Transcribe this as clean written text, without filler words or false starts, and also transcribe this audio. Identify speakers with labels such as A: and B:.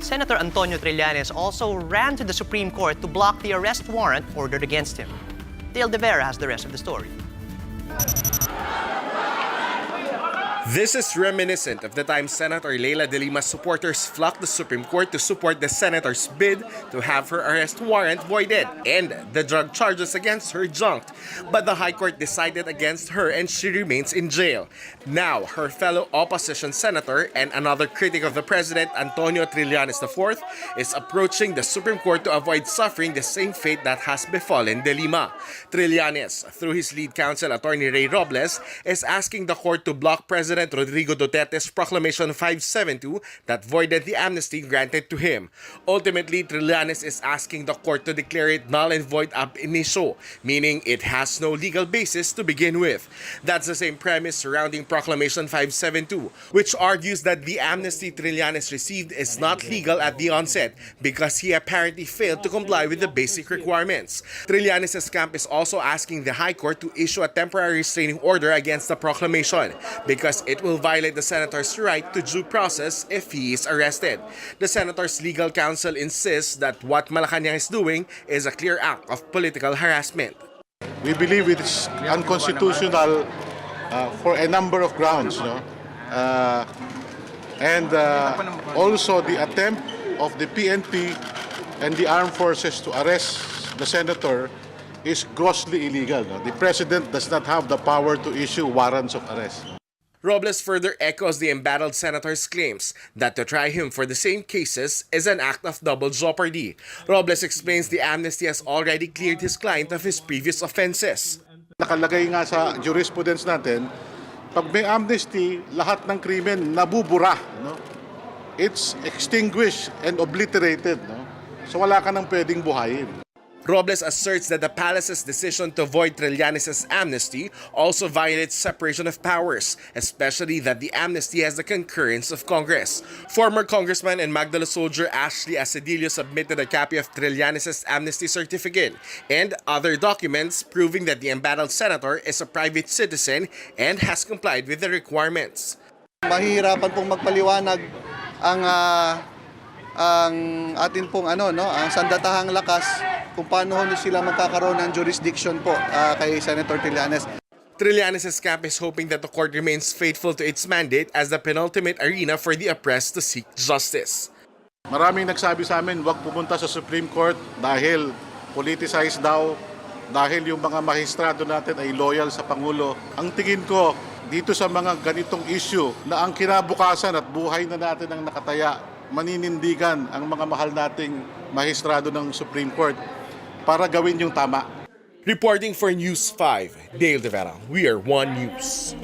A: Senator Antonio Trillanes also ran to the Supreme Court to block the arrest warrant ordered against him. Dale De Vera has the rest of the story.
B: This is reminiscent of the time Senator Leila de Lima's supporters flocked the Supreme Court to support the senator's bid to have her arrest warrant voided and the drug charges against her junked. But the High Court decided against her and she remains in jail. Now, her fellow opposition senator and another critic of the president, Antonio Trillanes IV, is approaching the Supreme Court to avoid suffering the same fate that has befallen de Lima. Trillanes, through his lead counsel, Attorney Ray Robles, is asking the court to block President Rodrigo Duterte's Proclamation 572 that voided the amnesty granted to him. Ultimately, Trillanes is asking the court to declare it null and void ab initio, meaning it has no legal basis to begin with. That's the same premise surrounding Proclamation 572, which argues that the amnesty Trillanes received is not legal at the onset because he apparently failed to comply with the basic requirements. Trillanes' camp is also asking the High Court to issue a temporary restraining order against the proclamation because it will violate the senator's right to due process if he is arrested. The senator's legal counsel insists that what Malacanang is doing is a clear act of political harassment.
C: We believe it is unconstitutional for a number of grounds, also the attempt of the PNP and the armed forces to arrest the senator is grossly illegal. The president does not have the power to issue warrants of arrest.
B: Robles further echoes the embattled senator's claims that to try him for the same cases is an act of double jeopardy. Robles explains the amnesty has already cleared his client of his previous offenses.
C: Nakalagay nga sa jurisprudence natin, pag may amnesty, lahat ng krimen nabubura. It's extinguished and obliterated. So wala ka nang pwedeng buhayin.
B: Robles asserts that the palace's decision to void Trillanes' amnesty also violates separation of powers, especially that the amnesty has the concurrence of Congress. Former Congressman and Magdala soldier Ashley Asedillo submitted a copy of Trillanes' amnesty certificate and other documents proving that the embattled senator is a private citizen and has complied with the requirements.
D: Mahihirapan pong magpaliwanag ang atin pong ang sandatahang lakas kung paano sila magkakaroon ng jurisdiction po kay Senator Trillanes.
B: Trillanes' camp is hoping that the court remains faithful to its mandate as the penultimate arena for the oppressed to seek justice.
C: Maraming nagsabi sa amin, huwag pumunta sa Supreme Court dahil politicized daw, dahil yung mga mahistrado natin ay loyal sa Pangulo. Ang tingin ko, dito sa mga ganitong issue na ang kinabukasan at buhay na natin ang nakataya, maninindigan ang mga mahal nating mahistrado ng Supreme Court para gawin yung tama.
B: Reporting for News 5, Dale De Vera, we are One News.